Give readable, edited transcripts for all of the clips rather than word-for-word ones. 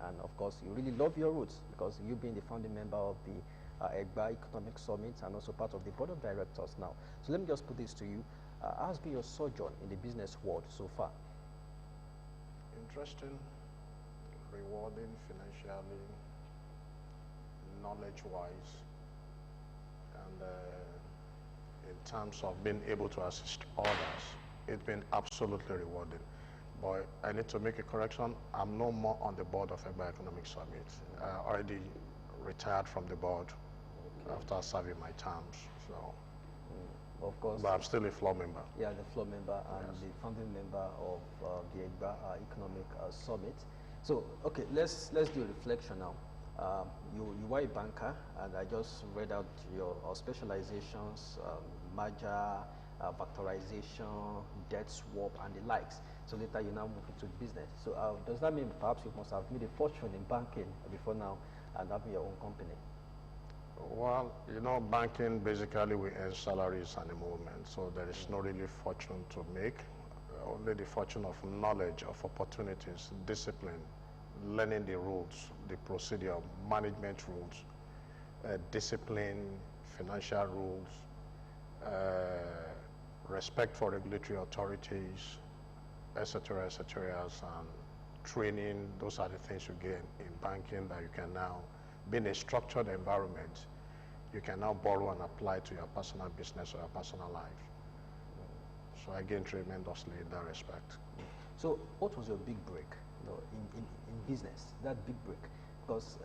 And of course, you really love your roots because you've been the founding member of the Egba Economic Summit and also part of the board of directors now. So let me just put this to you. How has been your sojourn in the business world so far? Interesting, rewarding financially, knowledge-wise, and in terms of being able to assist others, it's been absolutely rewarding. But I need to make a correction. I'm no more on the board of Egba Economic Summit. I already retired from the board after serving my terms. So, of course. but I'm still a floor member. Yeah, the floor member and Yes. the founding member of the Egba Economic Summit. So, okay, let's do a reflection now. You were a banker, and I just read out your specializations, merger, factorization, debt swap, and the likes. So later you now move into business. So does that mean perhaps you must have made a fortune in banking before now and having your own company? Well, you know, banking basically we earn salaries and emolument, so there is no really fortune to make. Only the fortune of knowledge, of opportunities, discipline, learning the rules, the procedure, management rules, discipline, financial rules, respect for regulatory authorities, etc., etc., and training. Those are the things you gain in banking that you can now, being a structured environment, you can now borrow and apply to your personal business or your personal life. So I gained tremendously in that respect. So what was your big break, in business, that big break? Because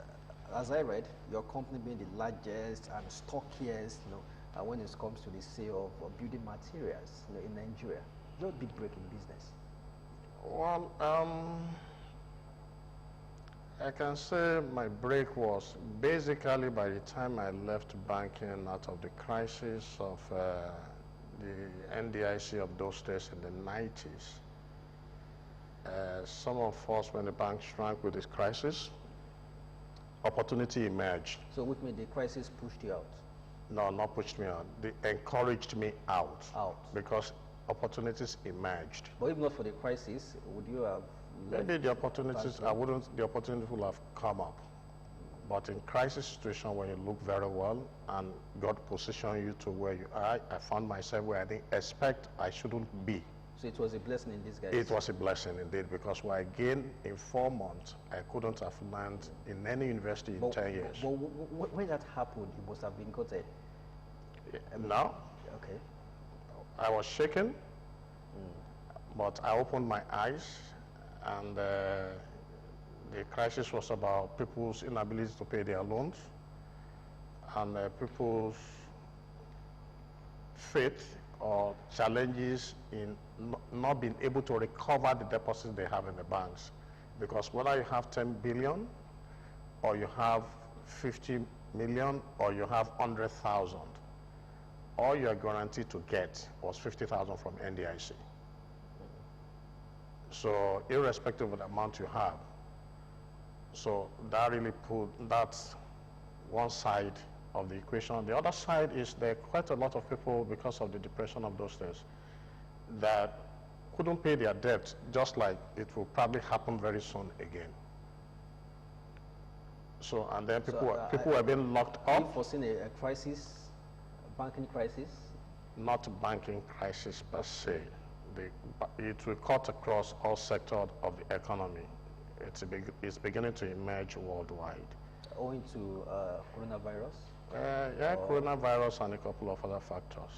as I read, your company being the largest and stockiest, when it comes to the sale of building materials in Nigeria. Your big break in business? Well, I can say my break was basically by the time I left banking out of the crisis of the NDIC of those days in the 90s. Some of us, when the bank shrank with this crisis, opportunity emerged. So which means the crisis pushed you out? No, not pushed me out. They encouraged me out. Out. Because opportunities emerged. But if not for the crisis, would you have... Maybe the opportunities, the opportunity will have come up. But in crisis situation, when you look very well and God positioned you to where you are, I found myself where I didn't expect I shouldn't be. So it was a blessing in disguise? It was a blessing indeed, because what I gained in 4 months, I couldn't have learned in any university in 10 years. But when that happened, you must have been gutted. No. Okay. I was shaken, but I opened my eyes, and the crisis was about people's inability to pay their loans and people's faith or challenges in not being able to recover the deposits they have in the banks. Because whether you have 10 billion or you have 50 million or you have 100,000, all you are guaranteed to get was 50,000 from NDIC. So irrespective of the amount you have, so that really that's one side of the equation. The other side is there are quite a lot of people, because of the depression of those days, that couldn't pay their debt, just like it will probably happen very soon again. So, and then people were being locked up. Have you foreseen a crisis, a banking crisis? Not a banking crisis per se. It will cut across all sectors of the economy. It's beginning to emerge worldwide. Owing to coronavirus? Yeah, coronavirus and a couple of other factors.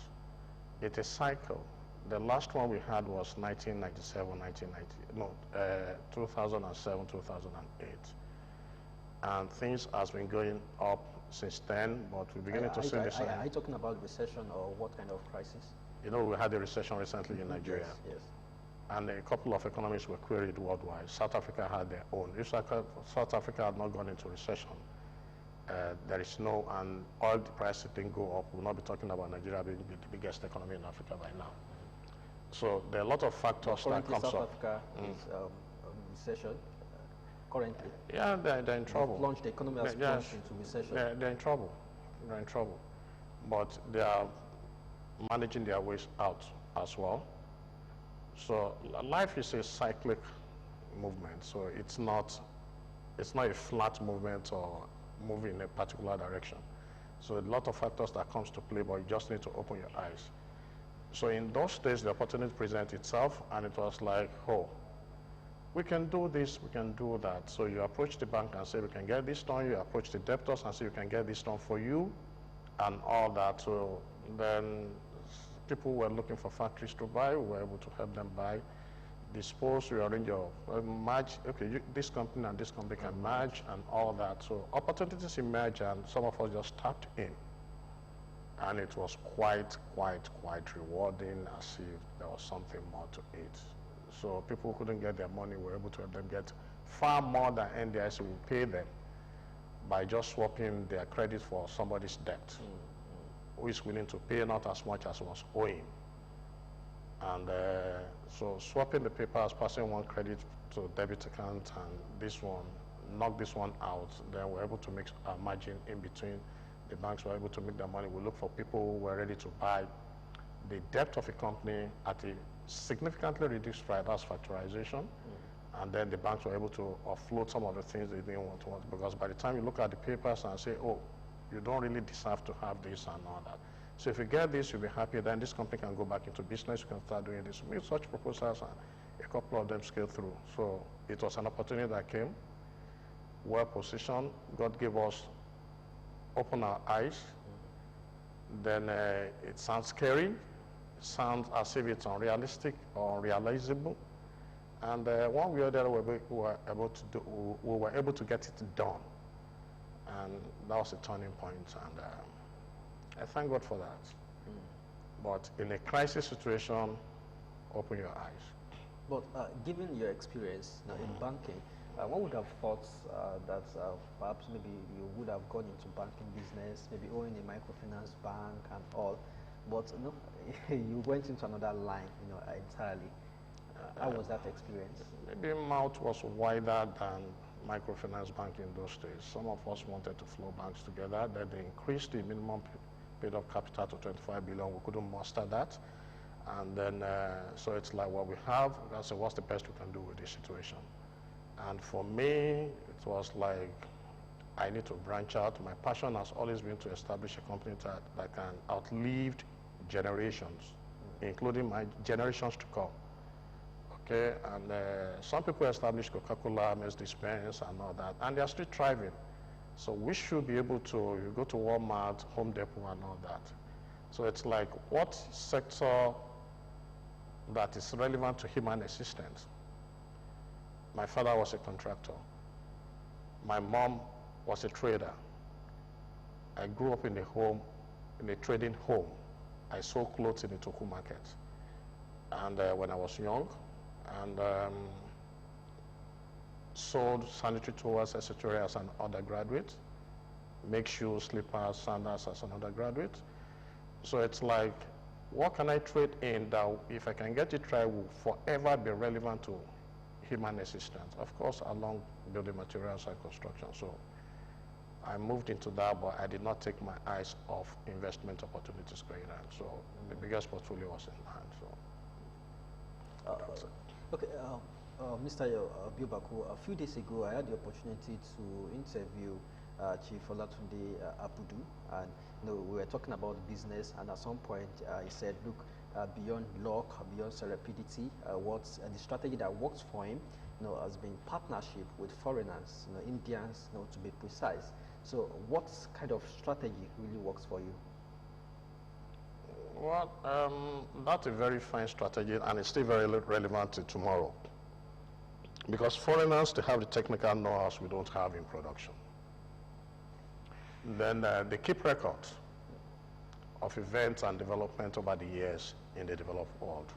It's a cycle. The last one we had was 2007, 2008. And things has been going up since then, but we're beginning to see this. Are you talking about recession or what kind of crisis? You know, we had a recession recently in Nigeria. Yes. And a couple of economies were queried worldwide. South Africa had their own. If South Africa had not gone into recession, there is no, and oil prices didn't go up, we'll not be talking about Nigeria being the biggest economy in Africa by now. So there are a lot of factors that comes South up. Africa is recession currently. Yeah, they're in trouble. The economy has plunged into recession. They're in trouble. They're in trouble. But they are managing their ways out as well. So life is a cyclic movement. So it's not it's not a flat movement or moving in a particular direction. So a lot of factors that comes to play, but you just need to open your eyes. So in those days, the opportunity presented itself, and it was like, oh, we can do this, we can do that. So you approach the bank and say, we can get this done. You approach the debtors and say, we can get this done for you, and all that. So then people were looking for factories to buy. We were able to help them buy. Dispose, rearrange your merge. Okay, this company and this company can merge and all that. So opportunities emerge, and some of us just tapped in. And it was quite rewarding, as if there was something more to it. So people who couldn't get their money, we were able to help them get far more than NDIC will pay them by just swapping their credit for somebody's debt, who is willing to pay not as much as was owing. And so swapping the papers, passing one credit to debit account, and this one, knock this one out, then we're able to make a margin in between. The banks were able to make their money. We look for people who were ready to buy the debt of a company at a significantly reduced price, that's factorization. And then the banks were able to offload some of the things they didn't want to want, because by the time you look at the papers and say, oh, you don't really deserve to have this and all that. So if you get this, you'll be happy, then this company can go back into business, you can start doing this. We made such proposals, and a couple of them scaled through. So it was an opportunity that came, well positioned. God gave us, open our eyes. Then it sounds scary, sounds as if it's unrealistic or unrealizable. And one way or the other, we were able to get it done. And that was a turning point, and I thank God for that. But in a crisis situation, open your eyes. But given your experience now in banking, one would have thought that perhaps maybe you would have gone into banking business, maybe owning a microfinance bank and all, but no, you went into another line, entirely. How was that experience? Maybe mouth was wider than microfinance bank in those days. Some of us wanted to flow banks together. Then they increased the minimum paid up capital to 25 billion. We couldn't muster that. And then, so it's like what we have, I said, what's the best we can do with this situation? And for me, it was like, I need to branch out. My passion has always been to establish a company that can outlive generations, including my generations to come. Okay, and some people establish Coca-Cola, Mercedes-Benz and all that, and they're still thriving. So we should be able to, you go to Walmart, Home Depot and all that. So it's like, what sector that is relevant to human existence? My father was a contractor. My mom was a trader. I grew up in a trading home. I sold clothes in the Toku market. And when I was young, and sold sanitary towels, etc. as an undergraduate, make shoes, slippers, sandals as an undergraduate. So it's like, what can I trade in that, if I can get it right, will forever be relevant to human existence? Of course, along building materials and construction. So I moved into that, but I did not take my eyes off investment opportunities going on. So the biggest portfolio was in hand. So okay, Mr. Biobaku, a few days ago, I had the opportunity to interview Chief Olatunde Abudu, and we were talking about business, and at some point he said, look, beyond luck, beyond serendipity, the strategy that works for him has been partnership with foreigners, Indians, to be precise. So what kind of strategy really works for you? Well, that's a very fine strategy, and it's still very relevant to tomorrow. Because foreigners, they have the technical know-how we don't have in production. Then they keep records of events and development over the years in the developed world.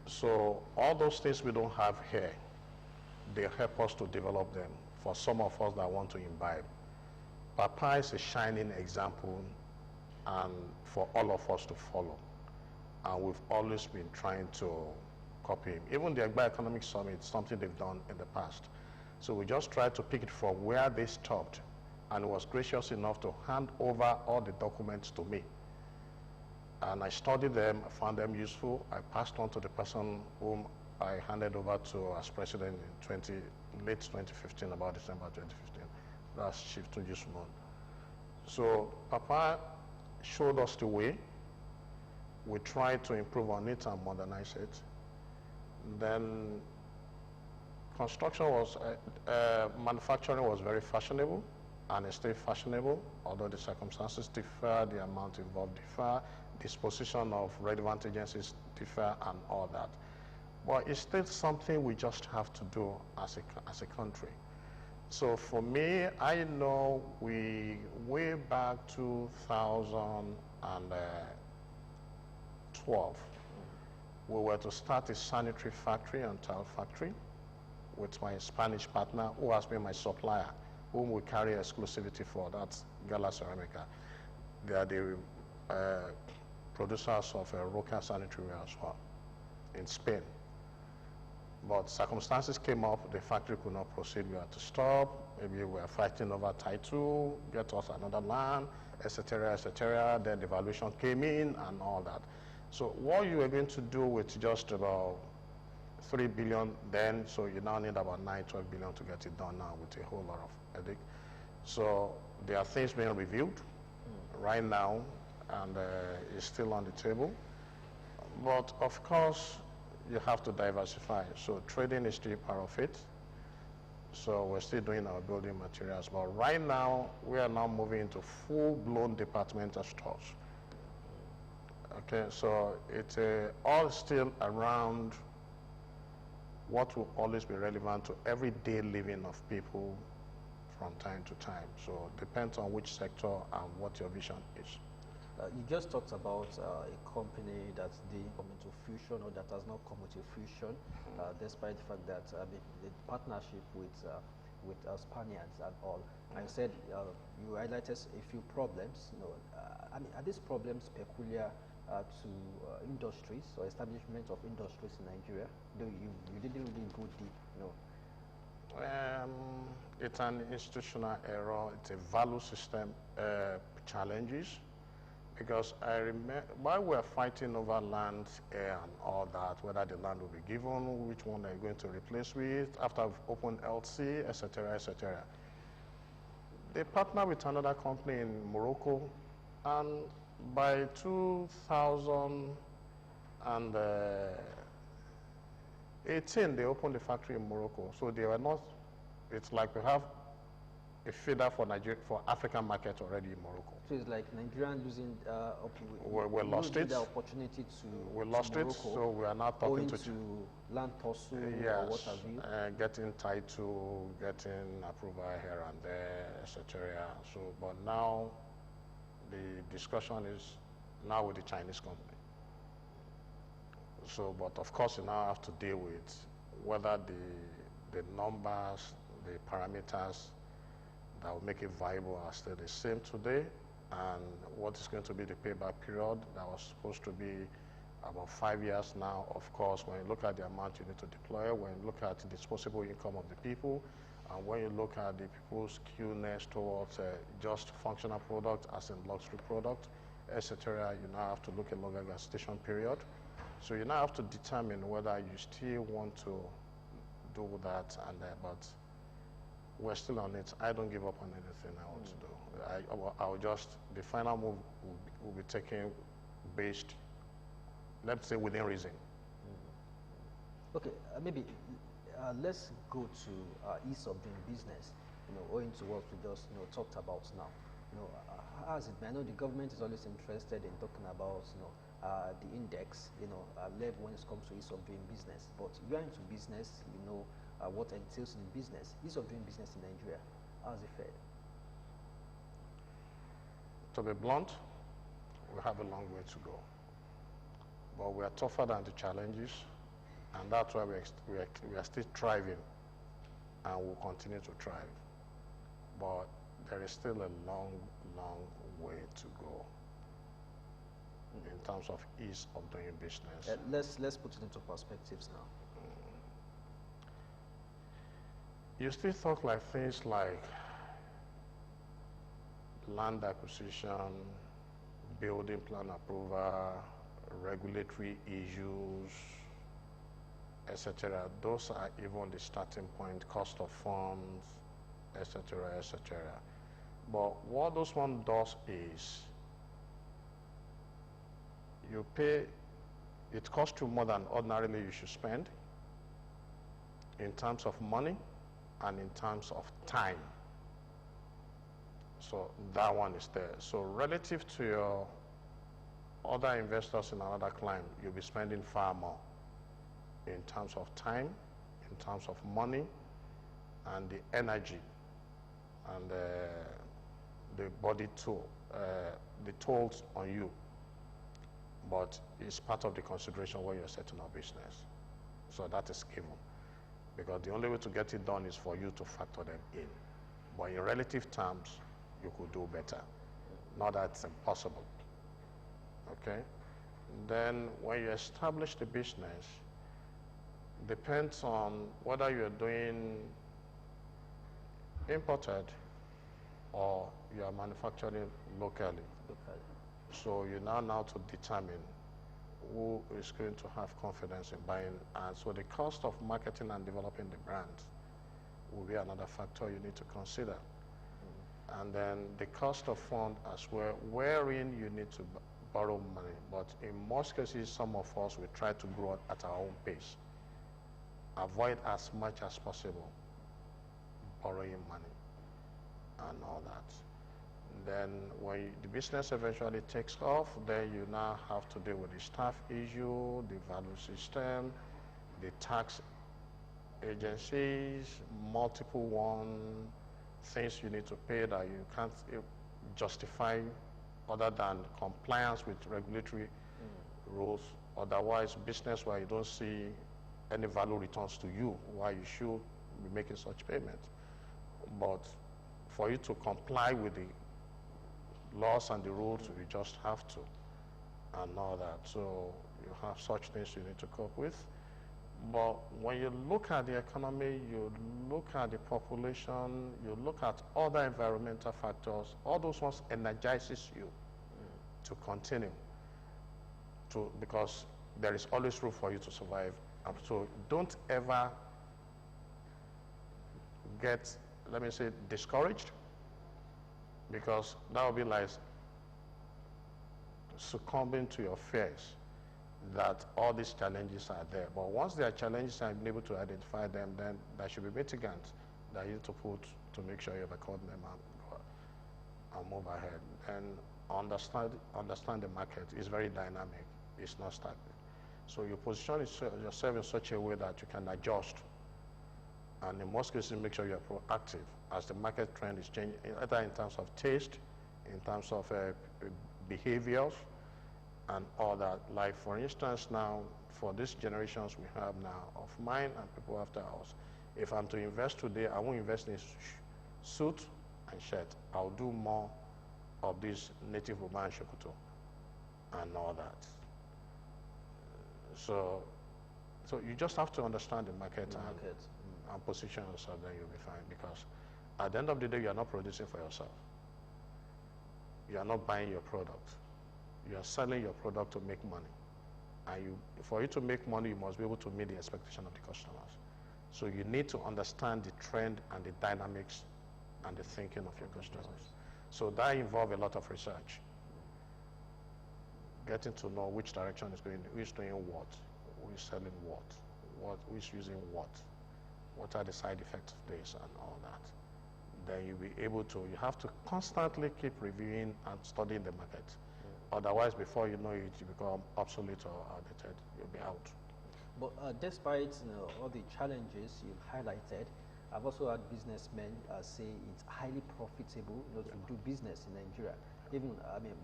So all those things we don't have here, they help us to develop them for some of us that want to imbibe. Papa is a shining example, and for all of us to follow. And we've always been trying to copy him. Even the Egba Economic Summit, something they've done in the past. So we just tried to pick it from where they stopped, and was gracious enough to hand over all the documents to me. And I studied them, I found them useful. I passed on to the person whom I handed over to as president in late 2015, about December 2015. That's Chief Tunji Sumon. So Papa showed us the way. We tried to improve on it and modernize it. Then construction was, manufacturing was very fashionable, and it's still fashionable, although the circumstances differ, the amount involved differ, disposition of relevant agencies differ, and all that. But it's still something we just have to do as a country. So for me, I know way back 2012, we were to start a sanitary factory and tile factory with my Spanish partner, who has been my supplier, whom we carry exclusivity for. That's Gala Ceramica. They are the producers of Roca sanitary ware as well in Spain. But circumstances came up, the factory could not proceed, we had to stop. Maybe we were fighting over title, get us another land, etc., etc. Then the valuation came in and all that. So what you were going to do with just about 3 billion then, so you now need about 9, 12 billion to get it done now with a whole lot of headache. So there are things being reviewed right now, and it's still on the table. But of course, you have to diversify. So trading is still part of it. So we're still doing our building materials. But right now, we are now moving into full-blown departmental stores. Okay, so it's all still around what will always be relevant to everyday living of people from time to time. So it depends on which sector and what your vision is. You just talked about a company that didn't come into fruition or that has not come into fruition, despite the fact that the partnership with Spaniards and all. And you said you highlighted a few problems. I mean, are these problems peculiar to industries or establishment of industries in Nigeria? Though you didn't really go deep, It's an institutional error. It's a value system challenges. Because I remember, while we're fighting over land, air, and all that, whether the land will be given, which one are you going to replace with, after I've opened LC, etc., etc. They partnered with another company in Morocco, and by 2018, they opened the factory in Morocco. So they were not, it's like we have a feeder for Nigeria, for African market already in Morocco. So it's like Nigeria losing we lost it. The opportunity to we lost Morocco, it, so we are now talking to land tussle yes, or what have you. Getting title, getting approval here and there, etc. So, but now the discussion is now with the Chinese company. So, but of course, you now have to deal with whether the numbers, the parameters that will make it viable are still the same today, and what is going to be the payback period that was supposed to be about 5 years now. Of course, when you look at the amount you need to deploy, when you look at the disposable income of the people, and when you look at the people's skewness towards just functional product as in luxury product, etc., you now have to look at longer gestation period. So you now have to determine whether you still want to do that, and but we're still on it. I don't give up on anything I want to do. I'll just, the final move will be taken based, let's say, within reason. Okay, maybe let's go to ease of doing business, owing to what we just talked about now. How is it? I know the government is always interested in talking about the index, level when it comes to ease of doing business. But you are into business, what entails in business. Ease of doing business in Nigeria, how is it fared? To be blunt, we have a long way to go. But we are tougher than the challenges, and that's why we are still thriving, and we'll continue to thrive. But there is still a long, long way to go in terms of ease of doing business. Let's put it into perspectives now. You still talk like things like land acquisition, building plan approval, regulatory issues, etc. Those are even the starting point, cost of funds, etc., etc. But what those one does is, you pay, it costs you more than ordinarily you should spend in terms of money and in terms of time. So that one is there. So relative to your other investors in another client, you'll be spending far more in terms of time, in terms of money, and the energy, and the body toll, the tolls on you. But it's part of the consideration when you're setting up business. So that is given. Because the only way to get it done is for you to factor them in. But in relative terms, you could do better. Not that it's impossible. Okay? Then when you establish the business, depends on whether you're doing imported or you are manufacturing locally. So you now to determine who is going to have confidence in buying. And so the cost of marketing and developing the brand will be another factor you need to consider. And then the cost of fund as well, wherein you need to borrow money. But in most cases, some of us will try to grow at our own pace. Avoid as much as possible borrowing money and all that. Then when the business eventually takes off, then you now have to deal with the staff issue, the value system, the tax agencies, multiple things you need to pay that you can't justify other than compliance with regulatory rules. Otherwise, business where you don't see any value returns to you, why you should be making such payments. But for you to comply with the laws and the rules, you just have to, and all that. So you have such things you need to cope with. But when you look at the economy, you look at the population, you look at other environmental factors, all those ones energizes you to continue, because there is always room for you to survive. And so don't ever get, let me say, discouraged, because that will be like succumbing to your fears that all these challenges are there. But once there are challenges and you're able to identify them, then there should be mitigants that you need to put to make sure you overcome them and move ahead. And understand the market is very dynamic. It's not static. So you position yourself in such a way that you can adjust. And in most cases, make sure you're proactive as the market trend is changing, either in terms of taste, in terms of behaviors, and all that. Like, for instance, now, for these generations we have now of mine and people after us, if I'm to invest today, I won't invest in suit and shirt. I'll do more of this native Uban Shokoto and all that. So you just have to understand the market, and position yourself, then you'll be fine. Because at the end of the day, you are not producing for yourself. You are not buying your product. You are selling your product to make money. And for you to make money, you must be able to meet the expectation of the customers. So you need to understand the trend and the dynamics and the thinking of your customers. So that involves a lot of research. Getting to know which direction is going, who is doing what, who is selling what, who is using what are the side effects of this and all that. Then you'll be able to, you have to constantly keep reviewing and studying the market. Otherwise, before you know it, you become obsolete or outdated. You'll be out. But despite all the challenges you've highlighted, I've also had businessmen say it's highly profitable to do business in Nigeria. Even,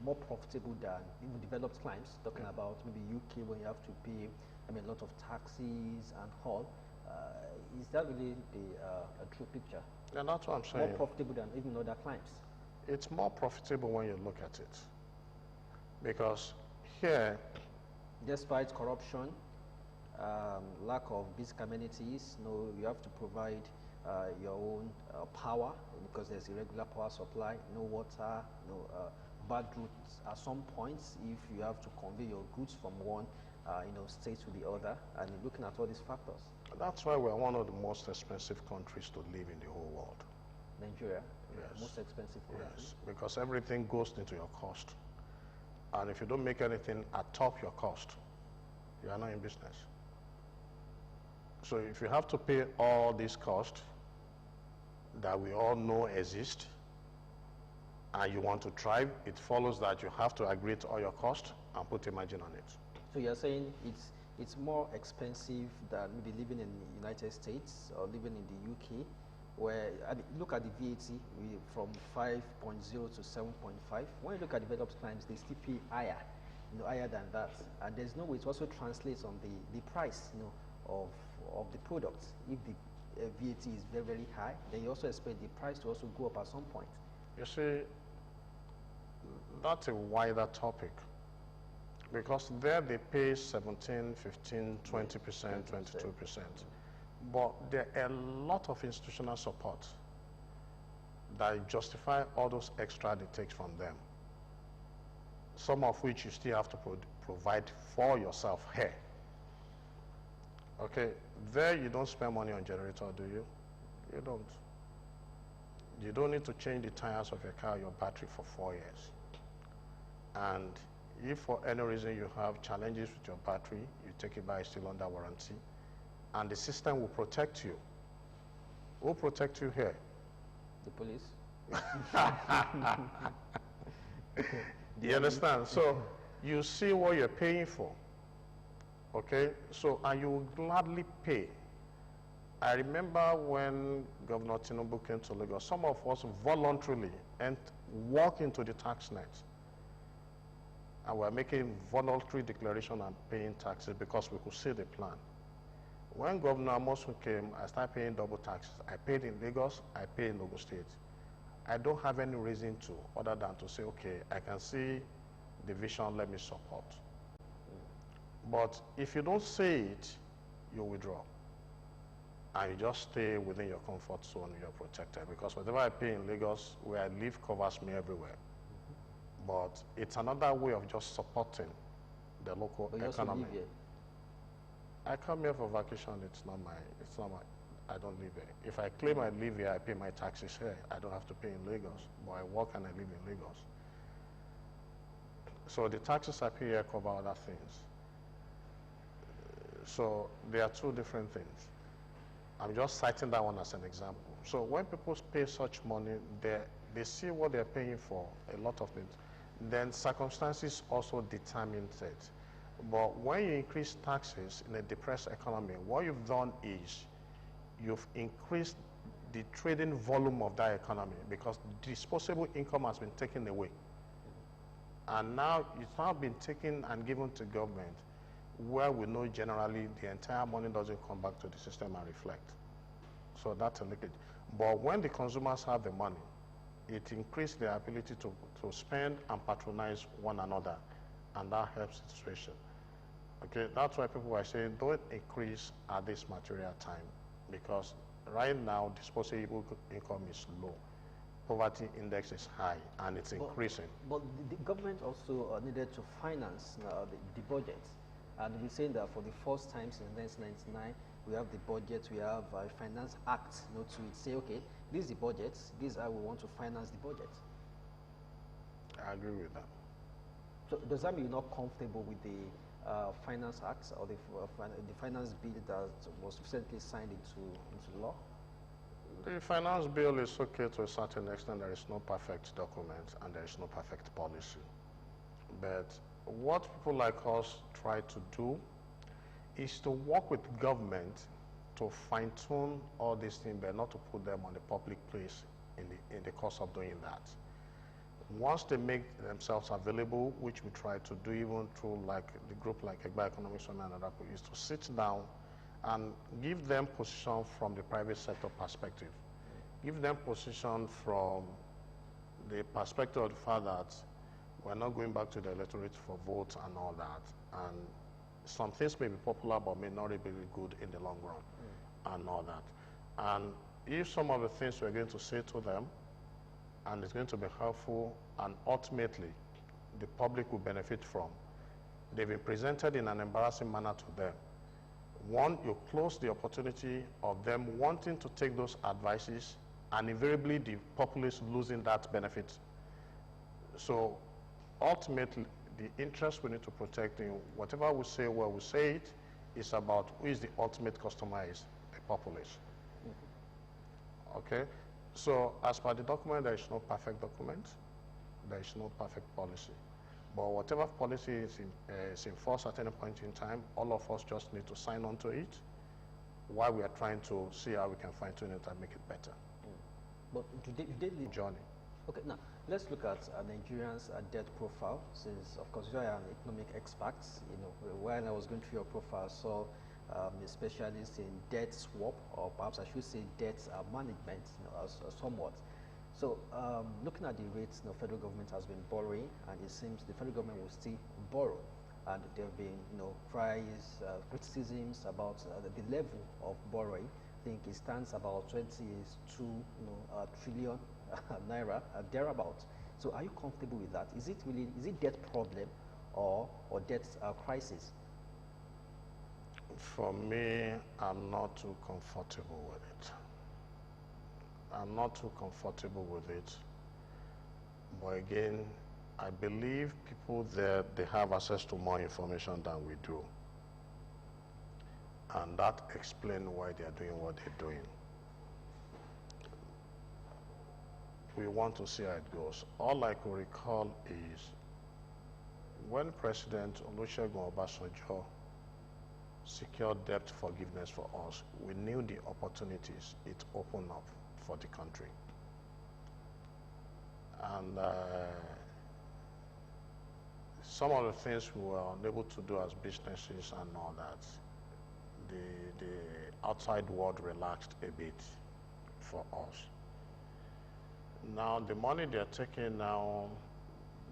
more profitable than even developed clients, talking about maybe UK, when you have to pay a lot of taxes and all. Is that really a true picture? Yeah, that's what I'm saying. More profitable than even other clients? It's more profitable when you look at it. Because here, despite corruption, lack of basic amenities, you have to provide your own power, because there's irregular power supply, no water, no bad routes at some points. If you have to convey your goods from one state to the other, and looking at all these factors? That's why we're one of the most expensive countries to live in the whole world. Nigeria, Yes. most expensive country. Yes, because everything goes into your cost. And if you don't make anything atop your cost, you are not in business. So if you have to pay all these costs that we all know exist, and you want to thrive, it follows that you have to agree to all your costs and put a margin on it. So you're saying it's more expensive than maybe living in the United States or living in the UK, where look at the VAT from 5.0 to 7.5. When you look at developed countries, they still pay higher, higher than that, and there's no way it also translates on the price, of the product. If the VAT is very, very high, then you also expect the price to also go up at some point. You see, that's a wider topic, because there they pay 17, 15, 20%, 22%. But there are a lot of institutional support that justify all those extra they take from them, some of which you still have to provide for yourself here. Okay, there you don't spend money on generator, do you? You don't. You don't need to change the tires of your car, your battery for 4 years. And if for any reason you have challenges with your battery, you take it back, it's still under warranty. And the system will protect you. Who will protect you here? The police. You understand? So you see what you're paying for. Okay? So, and you will gladly pay. I remember when Governor Tinubu came to Lagos, some of us voluntarily walked into the tax net. And we're making voluntary declaration and paying taxes because we could see the plan. When Governor Amosun came, I started paying double taxes. I paid in Lagos, I paid in Ogun State. I don't have any reason to, other than to say, okay, I can see the vision, let me support. But if you don't say it, you withdraw. And you just stay within your comfort zone, you're protected. Because whatever I pay in Lagos, where I live covers me everywhere. But it's another way of just supporting the local But you also economy. live here. I come here for vacation, I don't live here. If I claim I live here, I pay my taxes here. I don't have to pay in Lagos, but I work and I live in Lagos. So the taxes I pay here cover other things. So there are two different things. I'm just citing that one as an example. So when people pay such money, they see what they're paying for, a lot of things. Then circumstances also determine it. But when you increase taxes in a depressed economy, what you've done is you've increased the trading volume of that economy, because disposable income has been taken away. And now it's now been taken and given to government, where we know generally the entire money doesn't come back to the system and reflect. So that's a leakage. But when the consumers have the money, it increases their ability to spend and patronize one another, and that helps the situation. Okay, that's why people are saying don't increase at this material time, because right now disposable income is low, poverty index is high, and it's increasing. But the government also needed to finance the budget, and we're saying that for the first time since 1999, we have the budget, we have a finance act, to say, okay, this is the budget, this is how we want to finance the budget. I agree with that. So does that mean you're not comfortable with the Finance Act or the finance bill that was recently signed into law? The finance bill is okay to a certain extent. There is no perfect document and there is no perfect policy. But what people like us try to do is to work with government to fine-tune all these things, but not to put them on the public place in the course of doing that. Once they make themselves available, which we try to do even through like the group like Egba Economic Summit and other people, is to sit down and give them position from the private sector perspective. Give them position from the perspective of the fact that we're not going back to the electorate for votes and all that. And some things may be popular but may not be good in the long run and all that. And if some of the things we're going to say to them and it's going to be helpful and ultimately the public will benefit from, they've been presented in an embarrassing manner to them. One, you close the opportunity of them wanting to take those advices, and invariably the populace losing that benefit. So ultimately, the interest we need to protect in whatever we say, where we say it, is about who is the ultimate customer is, the populace. Okay? So as per the document, there is no perfect document. There is no perfect policy. But whatever policy is in force at any point in time, all of us just need to sign on to it while we are trying to see how we can fine-tune it and make it better. But do they lead Journey. Okay, now let's look at Nigerians' debt profile. Since, of course, you are an economic expert, you know, while I was going through your profile, I saw a specialist in debt swap, or perhaps I should say debt management, you know, somewhat. So, looking at the rates, you know, federal government has been borrowing, and it seems the federal government will still borrow. And there have been, you know, criticisms about the level of borrowing. I think it stands about 22 trillion naira, thereabout. So, are you comfortable with that? Is it debt problem or debt crisis? For me, I'm not too comfortable with it. I'm not too comfortable with it. But again, I believe people there, they have access to more information than we do. And that explains why they are doing what they're doing. We want to see how it goes. All I can recall is when President Olusegun Obasanjo secured debt forgiveness for us, we knew the opportunities it opened up for the country. And some of the things we were unable to do as businesses and all that, the outside world relaxed a bit for us. Now, the money they're taking now,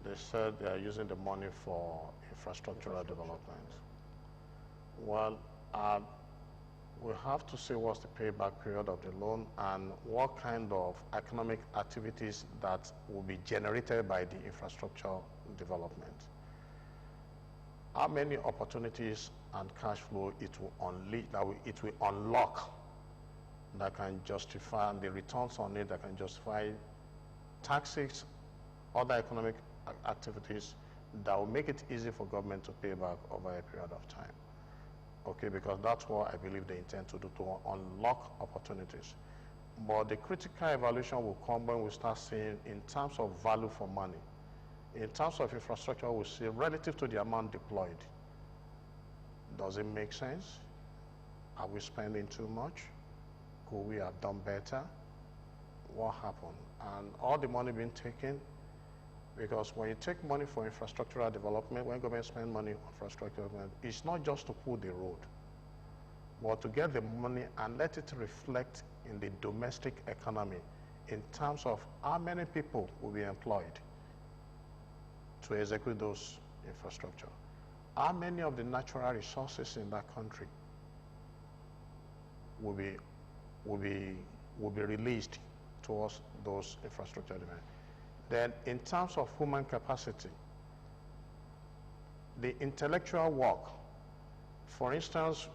they said they're using the money for infrastructural development. Well, we have to see what's the payback period of the loan and what kind of economic activities that will be generated by the infrastructure development. How many opportunities and cash flow it will unlock that can justify, and the returns on it that can justify taxes, other economic activities that will make it easy for government to pay back over a period of time. Okay, because that's what I believe they intend to do, to unlock opportunities. But the critical evaluation will come when we start seeing in terms of value for money. In terms of infrastructure, we see relative to the amount deployed. Does it make sense? Are we spending too much? Could we have done better? What happened? And all the money being taken, because when you take money for infrastructural development, when government spend money on infrastructure development, it's not just to put the road, but to get the money and let it reflect in the domestic economy in terms of how many people will be employed to execute those infrastructure. How many of the natural resources in that country will be released towards those infrastructure development. Then in terms of human capacity, the intellectual work, for instance,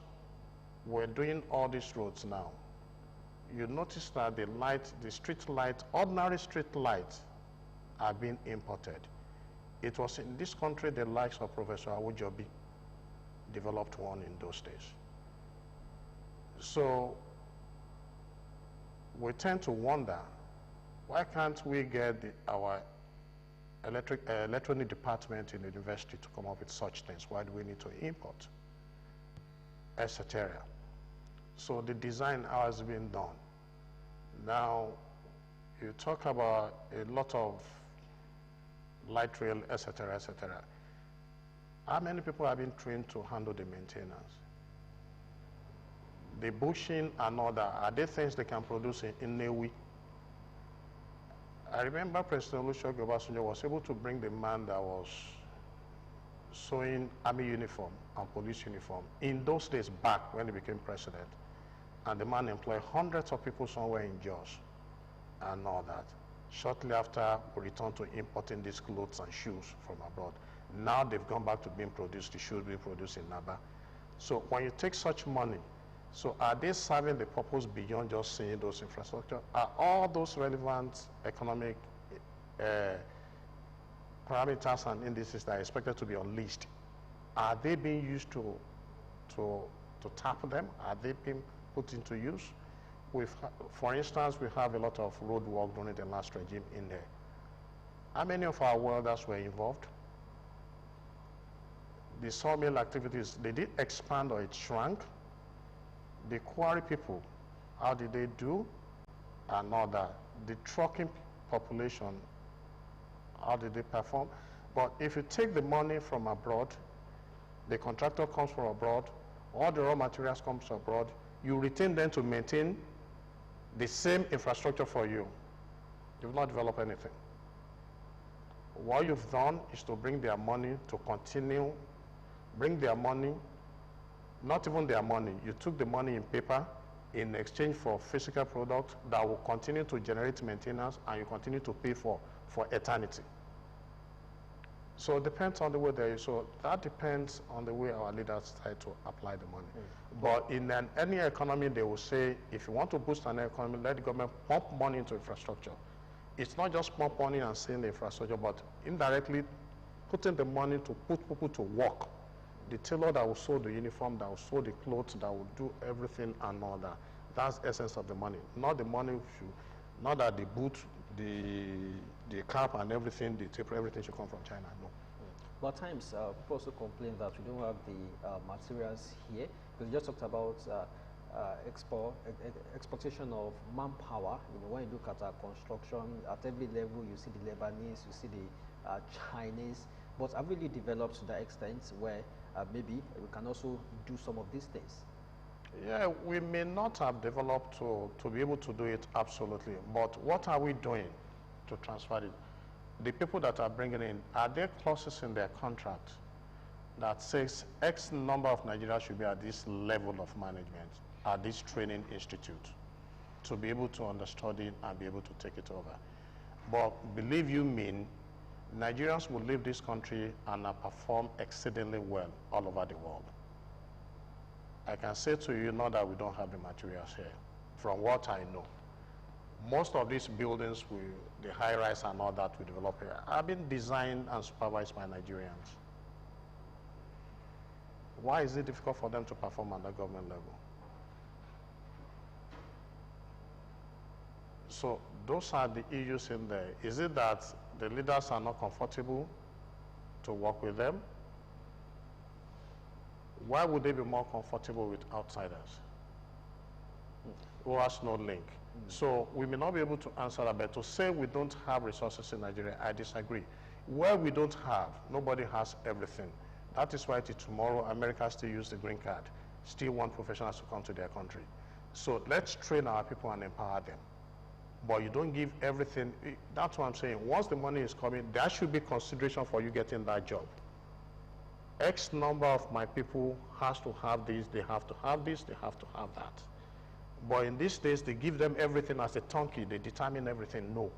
we're doing all these roads now. You notice that the street light, ordinary street lights are being imported. It was in this country the likes of Professor Awujobi developed one in those days. So we tend to wonder, why can't we get our electronic department in the university to come up with such things? Why do we need to import, etc.? So the design has been done. Now, you talk about a lot of light rail, etc., etc. How many people have been trained to handle the maintenance? The bushing and all that, are they things they can produce in Newi? I remember President Olusegun Obasanjo was able to bring the man that was sewing army uniform and police uniform in those days back when he became president. And the man employed hundreds of people somewhere in Jos and all that. Shortly after, we returned to importing these clothes and shoes from abroad. Now they've gone back to being produced, it should be produced in Naba. So when you take such money, so are they serving the purpose beyond just seeing those infrastructure? Are all those relevant economic parameters and indices that are expected to be unleashed, are they being used to tap them? Are they being put into use? For instance, we have a lot of road work during the last regime in there. How many of our welders were involved? The sawmill activities, they did expand or it shrank. The quarry people, how did they do? And all that. The trucking population, how did they perform? But if you take the money from abroad, the contractor comes from abroad, all the raw materials comes from abroad, you retain them to maintain the same infrastructure for you. You've not developed anything. What you've done is to bring their money to continue, bring their money, not even their money, you took the money in paper in exchange for physical product that will continue to generate maintenance and you continue to pay for eternity. So it depends on the way they, so that depends on the way our leaders try to apply the money. But in any economy, they will say, if you want to boost an economy, let the government pump money into infrastructure. It's not just pump money and saying the infrastructure, but indirectly putting the money to put people to work. The tailor that will sew the uniform, that will sew the clothes, that will do everything and all that. That's the essence of the money. Not the money, not that the boot, the cap and everything, the tape, everything should come from China, no. But at times, people also complain that we don't have the materials here, because you just talked about exportation of manpower. You know, when you look at our construction, at every level, you see the Lebanese, you see the Chinese, but have really developed to that extent where maybe we can also do some of these things. Yeah, we may not have developed to be able to do it absolutely, but what are we doing to transfer it? The people that are bringing in, are there clauses in their contract that says X number of Nigerians should be at this level of management, at this training institute, to be able to understudy and be able to take it over? But believe you me, Nigerians will leave this country and perform exceedingly well all over the world. I can say to you, not that we don't have the materials here, from what I know. Most of these buildings, the high-rise and all that we develop here, have been designed and supervised by Nigerians. Why is it difficult for them to perform at the government level? So those are the issues in there. Is it that the leaders are not comfortable to work with them? Why would they be more comfortable with outsiders who has no link? So we may not be able to answer that, but to say we don't have resources in Nigeria, I disagree. Where we don't have, nobody has everything. That is why till tomorrow, America still use the green card, still want professionals to come to their country. So let's train our people and empower them. But you don't give everything. That's what I'm saying. Once the money is coming, there should be consideration for you getting that job. X number of my people has to have this, they have to have this, they have to have that. But in these days, they give them everything as a turnkey. They determine everything. No.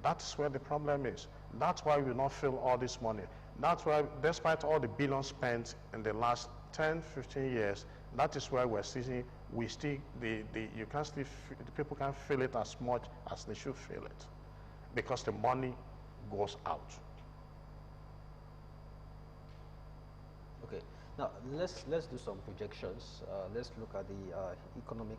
That's where the problem is. That's why we will not fill all this money. That's why, despite all the billions spent in the last 10, 15 years, that is why we're seeing, we still, you can't still, the people can't feel it as much as they should feel it, because the money goes out. Okay. Now let's do some projections. Let's look at the economy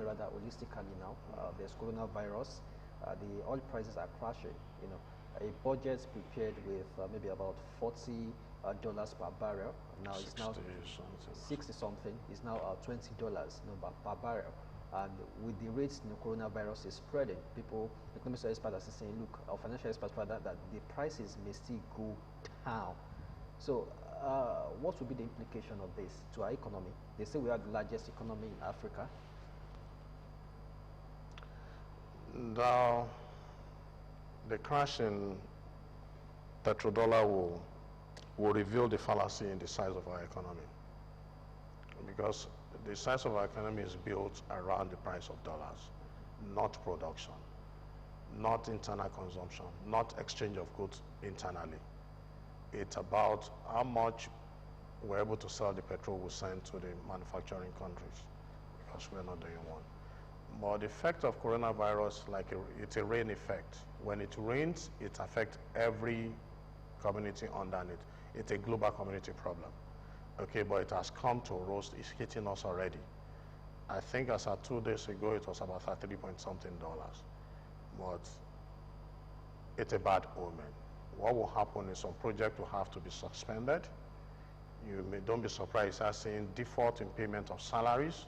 rather holistically now. There's coronavirus. The oil prices are crashing. You know, a budget prepared with maybe about $40 per barrel. Now it's now 60 something. It's now $20 per barrel. And with the rates coronavirus is spreading, people, economic experts are saying, look, or financial experts rather, that the prices may still go down. So what would be the implication of this to our economy? They say we are the largest economy in Africa. Now, the crash in petrodollar will reveal the fallacy in the size of our economy, because the size of our economy is built around the price of dollars, not production. not internal consumption, not exchange of goods internally. It's about how much we're able to sell the petrol we send to the manufacturing countries, because we're not doing one. But the effect of coronavirus, it's a rain effect. When it rains, it affects every community underneath. It's a global community problem. Okay, but it has come to roast, it's hitting us already. I think as of 2 days ago, it was about 33 point something dollars. But it's a bad omen. What will happen is some projects will have to be suspended. Don't be surprised as seeing default in payment of salaries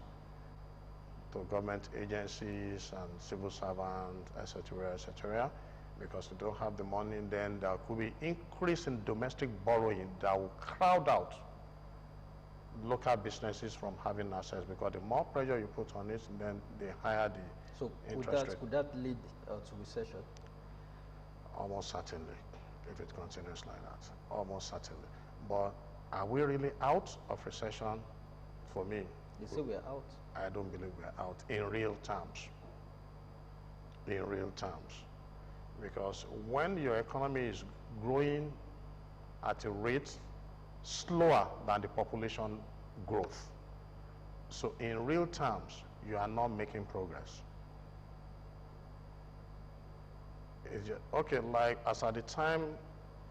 to government agencies and civil servants, etc., because they don't have the money. Then there could be increase in domestic borrowing that will crowd out local businesses from having access, because the more pressure you put on it, then the higher the interest rate. Could that lead to recession? Almost certainly, if it continues like that. Almost certainly. But are we really out of recession? For me, You say we're out? I don't believe we're out in real terms. In real terms. Because when your economy is growing at a rate slower than the population growth, so in real terms, you are not making progress. Okay, like as at the time,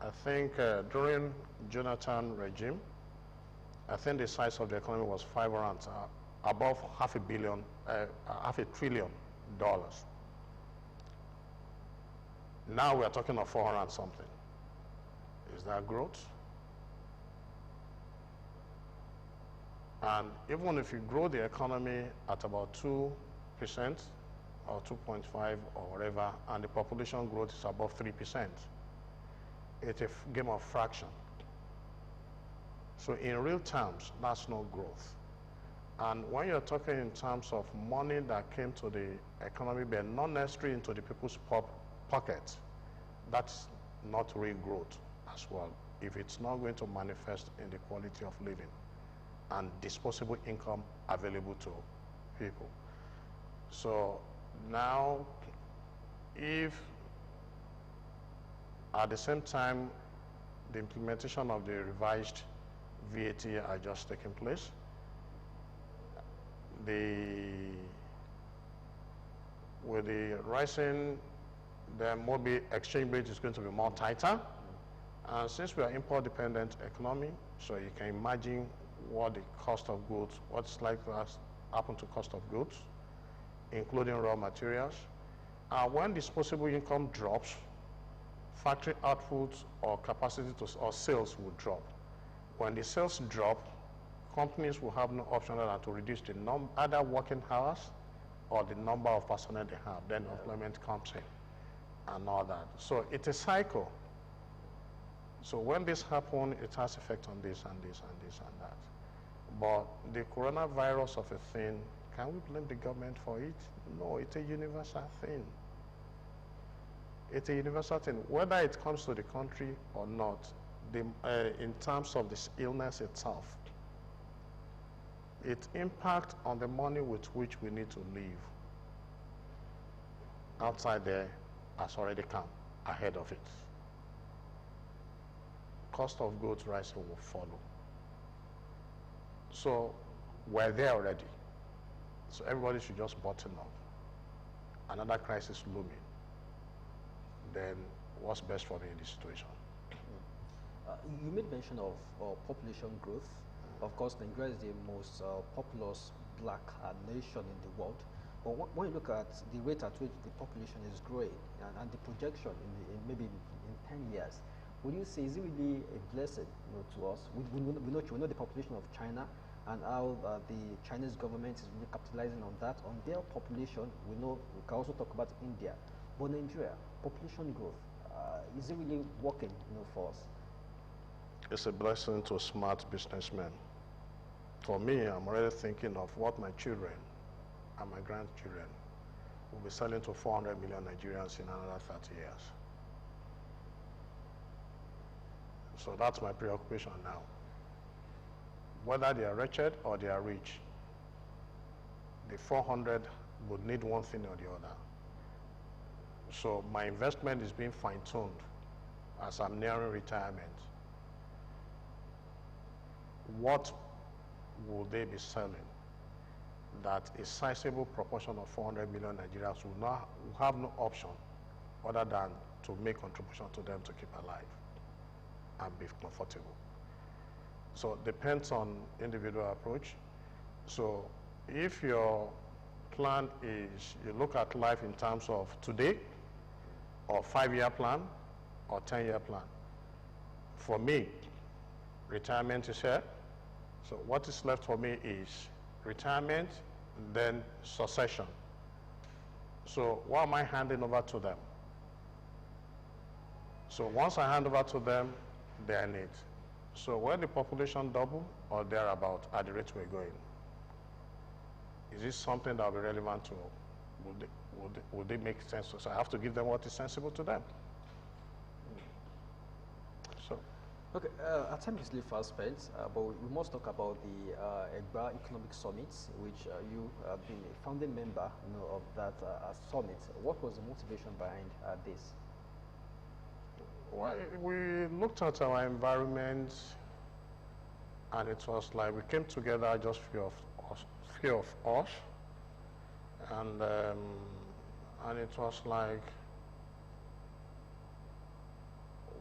I think during Jonathan regime, I think the size of the economy was above half a trillion dollars. Now we are talking of 400 something. Is that growth? And even if you grow the economy at about 2% or 2.5 or whatever, and the population growth is above 3%, it's a game of fraction. So in real terms, that's no growth. And when you're talking in terms of money that came to the economy, but not necessarily into the people's pocket, that's not real growth as well, if it's not going to manifest in the quality of living and disposable income available to people. So now, if at the same time the implementation of the revised VAT are just taking place, with the rising, the maybe exchange rate is going to be more tighter. And since we are import-dependent economy, so you can imagine what the cost of goods, what's likely to happen to cost of goods, including raw materials. And when disposable income drops, factory output or capacity or sales will drop. When the sales drop, companies will have no option other than to reduce the either working hours or the number of personnel they have. Then employment comes in and all that. So it's a cycle. So when this happens, it has effect on this and this and this and that. But the coronavirus of a thing, can we blame the government for it? No, it's a universal thing. It's a universal thing. Whether it comes to the country or not, in terms of this illness itself, its impact on the money with which we need to live outside there has already come ahead of it. Cost of goods rising will follow. So we're there already. So everybody should just button up. Another crisis looming. Then what's best for me in this situation? You made mention of population growth. Of course, Nigeria is the most populous black nation in the world. But when you look at the rate at which the population is growing and the projection in maybe in 10 years, would you say, is it really a blessing to us? We know the population of China and how the Chinese government is really capitalizing on that, on their population. We can also talk about India. But Nigeria, population growth, is it really working for us? It's a blessing to smart businessmen. For me, I'm already thinking of what my children and my grandchildren will be selling to 400 million Nigerians in another 30 years. So that's my preoccupation now. Whether they are wretched or they are rich, the 400 would need one thing or the other. So my investment is being fine-tuned as I'm nearing retirement. What will they be selling that a sizable proportion of 400 million Nigerians will have no option other than to make contribution to them to keep alive and be comfortable? So it depends on individual approach. So if your plan is, you look at life in terms of today, or 5-year plan, or 10-year plan. For me, retirement is here. So what is left for me is retirement, then succession. So what am I handing over to them? So once I hand over to them, they are in it. So when the population double or thereabout at the rate we're going, is this something that will be relevant to, would they make sense? So I have to give them what is sensible to them. So. Okay, our time is really fast spent, but we must talk about the EGBA Economic Summit, which you have been a founding member, of that summit. What was the motivation behind this? Well, we looked at our environment, and it was like we came together, just few of us, and it was like,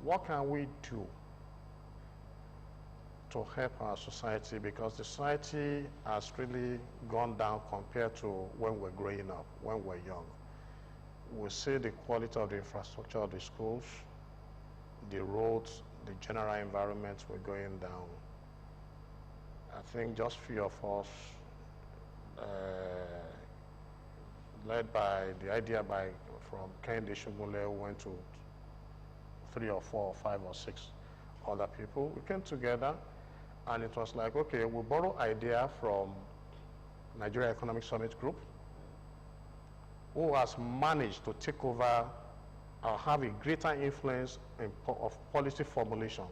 what can we do to help our society? Because the society has really gone down compared to when we're growing up, when we're young. We see the quality of the infrastructure of the schools, the roads, the general environment were going down. I think just few of us, led by the idea from Kehinde Sogunle, went to 3 or 4 or 5 or 6 other people. We came together, and it was like, okay, we borrow idea from Nigeria Economic Summit Group, who has managed to take over or have a greater influence of policy formulation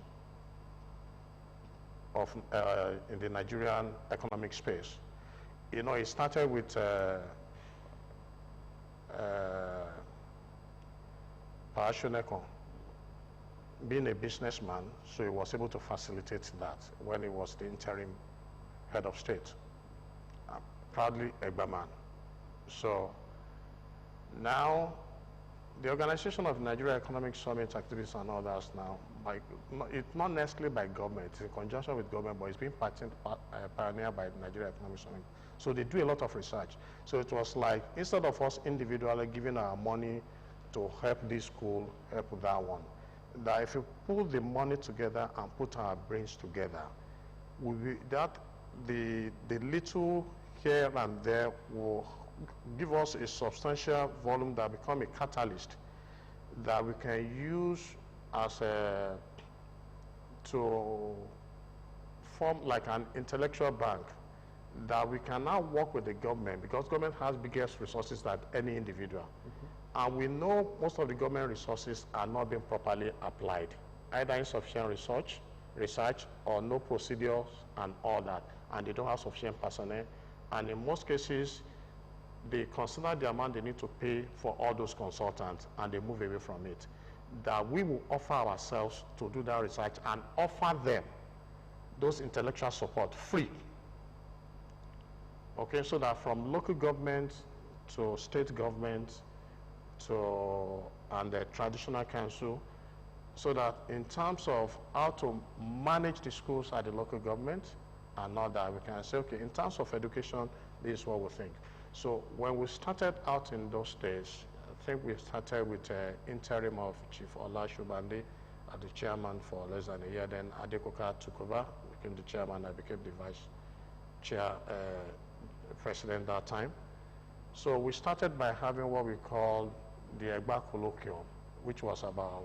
in the Nigerian economic space. You know, it started with Paashunekon being a businessman, so he was able to facilitate that when he was the interim head of state. Proudly EGBA man. So now, the organization of Nigeria Economic Summit activities and others now, it's not necessarily by government, it's in conjunction with government, but it's being pioneered by Nigeria Economic Summit. So they do a lot of research. So it was like, instead of us individually giving our money to help this school, help that one, that if you pull the money together and put our brains together, the little here and there will give us a substantial volume that become a catalyst that we can use as to form like an intellectual bank that we can now work with the government, because government has biggest resources than any individual. And we know most of the government resources are not being properly applied, either insufficient research or no procedures and all that, and they don't have sufficient personnel. And in most cases, they consider the amount they need to pay for all those consultants, and they move away from it. That we will offer ourselves to do that research and offer them those intellectual support free. Okay, so that from local government to state government and the traditional council, so that in terms of how to manage the schools at the local government and not that, we can say, okay, in terms of education, this is what we think. So when we started out in those days, I think we started with interim of Chief Ola Shubande as the chairman for less than a year. Then Adekoka took over, became the chairman. I became the vice chair president that time. So we started by having what we call the EGBA colloquium, which was about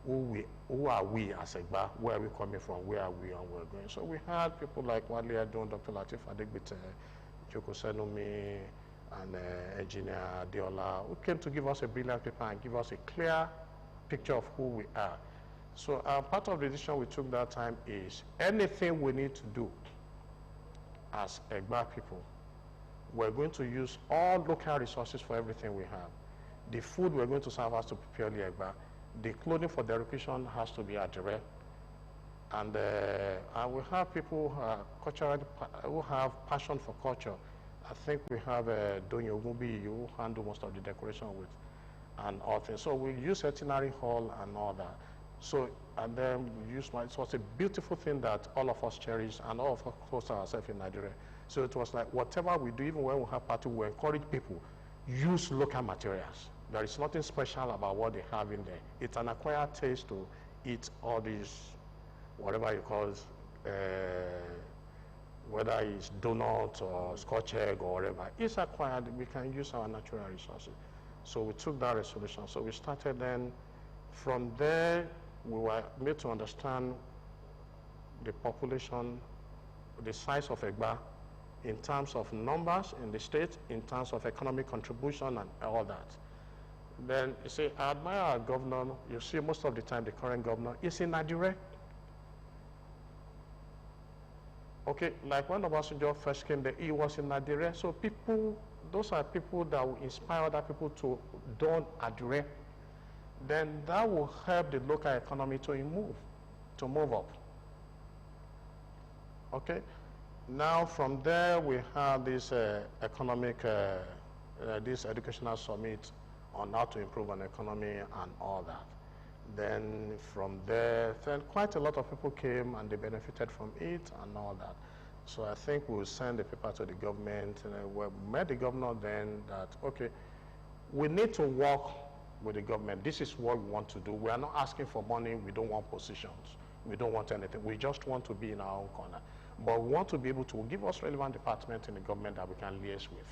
who are we as EGBA, where are we coming from, where are we, and where we're going. So we had people like Wale Adon, Dr. Lateef Adegbite, Joko Senumi, and Engineer Adeola, who came to give us a brilliant paper and give us a clear picture of who we are. So part of the decision we took that time is anything we need to do as EGBA people, we're going to use all local resources for everything we have. The food we're going to serve has to be purely Egba. The clothing for the occasion has to be Adire. And we have people who are culturally, who have passion for culture. I think we have Donyo Ogunbi who handle most of the decoration with and all things. So we use Centenary Hall and all that. So, and then we use it was a beautiful thing that all of us cherish and all of us close to ourselves in Nigeria. So it was like whatever we do, even when we have party, we encourage people, use local materials. There is nothing special about what they have in there. It's an acquired taste to eat all these, whatever you call it, whether it's donut or scotch egg or whatever. It's acquired, we can use our natural resources. So we took that resolution. So we started then, from there, we were made to understand the population, the size of Egba in terms of numbers in the state, in terms of economic contribution and all that. Then you see, I admire our governor. You see most of the time the current governor is in Adire. Okay, like when Obasanjo first came there, he was in Adire. So people, those are people that will inspire other people to don Adire. Then that will help the local economy to move up. Okay, now from there we have this this educational summit on how to improve an economy and all that. Then from there, then quite a lot of people came and they benefited from it and all that. So I think we'll send the paper to the government, and we met the governor then that, okay, we need to work with the government. This is what we want to do. We are not asking for money. We don't want positions. We don't want anything. We just want to be in our own corner. But we want to be able to give us relevant department in the government that we can liaise with.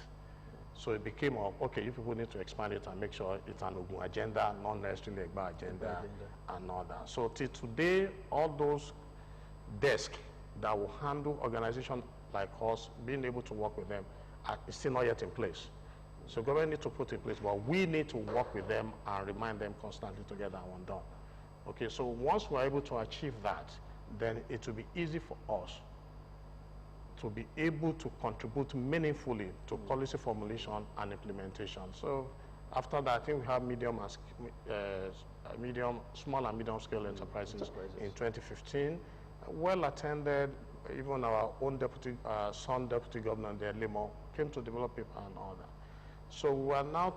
So it became, okay, you people need to expand it and make sure it's an Ogun agenda, not necessarily Egba agenda and all that. So till today, all those desks that will handle organizations like us, being able to work with them, is still not yet in place. So government needs to put in place, but we need to work with them and remind them constantly to get that one done. Okay, so once we're able to achieve that, then it will be easy for us to be able to contribute meaningfully to policy formulation and implementation. So after that, I think we have small and medium scale enterprises in 2015. Well attended, even our own son deputy governor there, Limo, came to develop it and all that. So we are now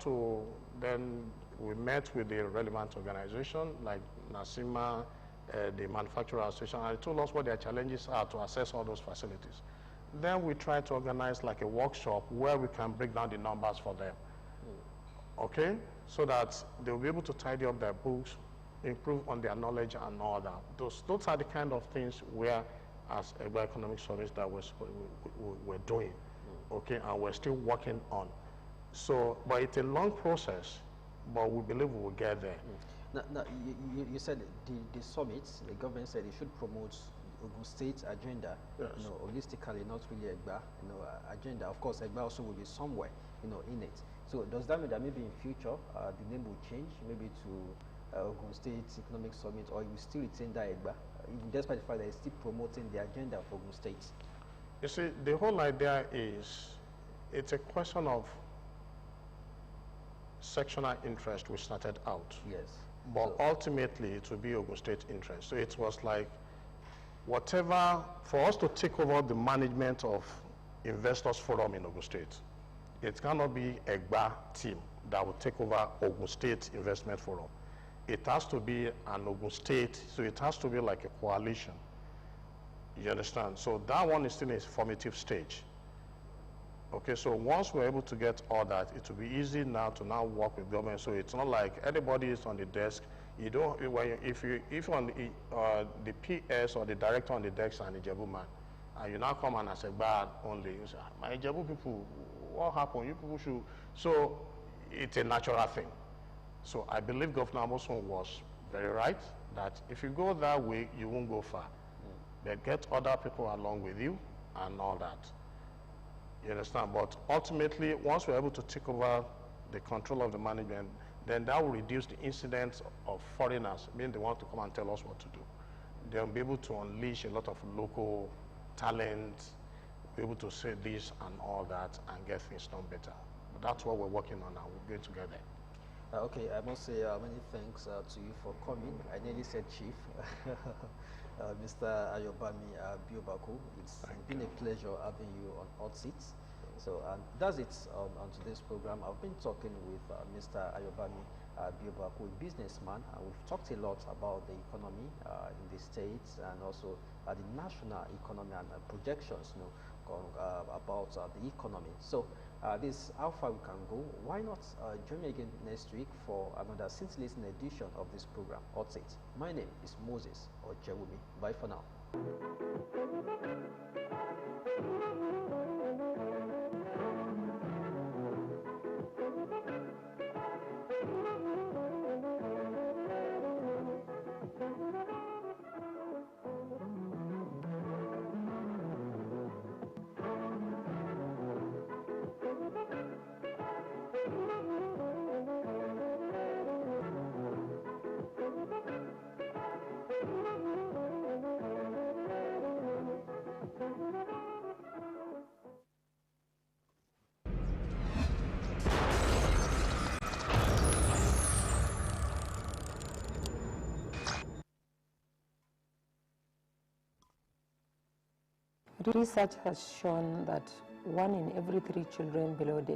then we met with the relevant organization like NASIMA, the Manufacturer Association, and they told us what their challenges are to access all those facilities. Then we try to organize like a workshop where we can break down the numbers for them. Okay? So that they'll be able to tidy up their books, improve on their knowledge and all that. Those are the kind of things where, as Egba Economic Service, that we're doing. Okay? And we're still working on. So, but it's a long process, but we believe we will get there. Now you said the summit, the government said it should promote Ogun State agenda, yes, holistically, not really Egba, agenda. Of course, Egba also will be somewhere, in it. So does that mean that maybe in future the name will change, maybe to Ogun State Economic Summit, or you will still retain that Egba, despite the fact that it's still promoting the agenda of Ogun State? You see, the whole idea is, it's a question of sectional interest we started out. Yes. But ultimately, it will be Ogun State interest. So it was like, whatever, for us to take over the management of Investors Forum in Ogun State, it cannot be Egba team that will take over Ogun State Investment Forum. It has to be an Ogun State, so it has to be like a coalition. You understand? So that one is still in its formative stage. Okay, so once we're able to get all that, it will be easy now to work with government. So it's not like anybody is on the desk. You don't, if on the PS or the director on the desk and the Ijebu man, and you now come and as a bad only, you say, my Ijebu people, what happened? You people should. So it's a natural thing. So I believe Governor Amosun was very right that if you go that way, you won't go far. But get other people along with you and all that. You understand? But ultimately, once we're able to take over the control of the management, then that will reduce the incidence of foreigners, meaning they want to come and tell us what to do. They'll be able to unleash a lot of local talent, be able to say this and all that, and get things done better. But that's what we're working on now. We're going to get there. Okay, I must say many thanks to you for coming. I nearly said chief, Mr. Ayobami Biobaku. It's been a pleasure having you on Hot Seats. So that's it on today's program. I've been talking with Mr. Ayobami Biobaku, a businessman, and we've talked a lot about the economy in the states and also the national economy and projections, about the economy. So this is how far we can go. Why not join me again next week for another scintillating edition of this program, Hot Seat. My name is Moses Ojewumi. Bye for now. Research has shown that 1 in every 3 children below the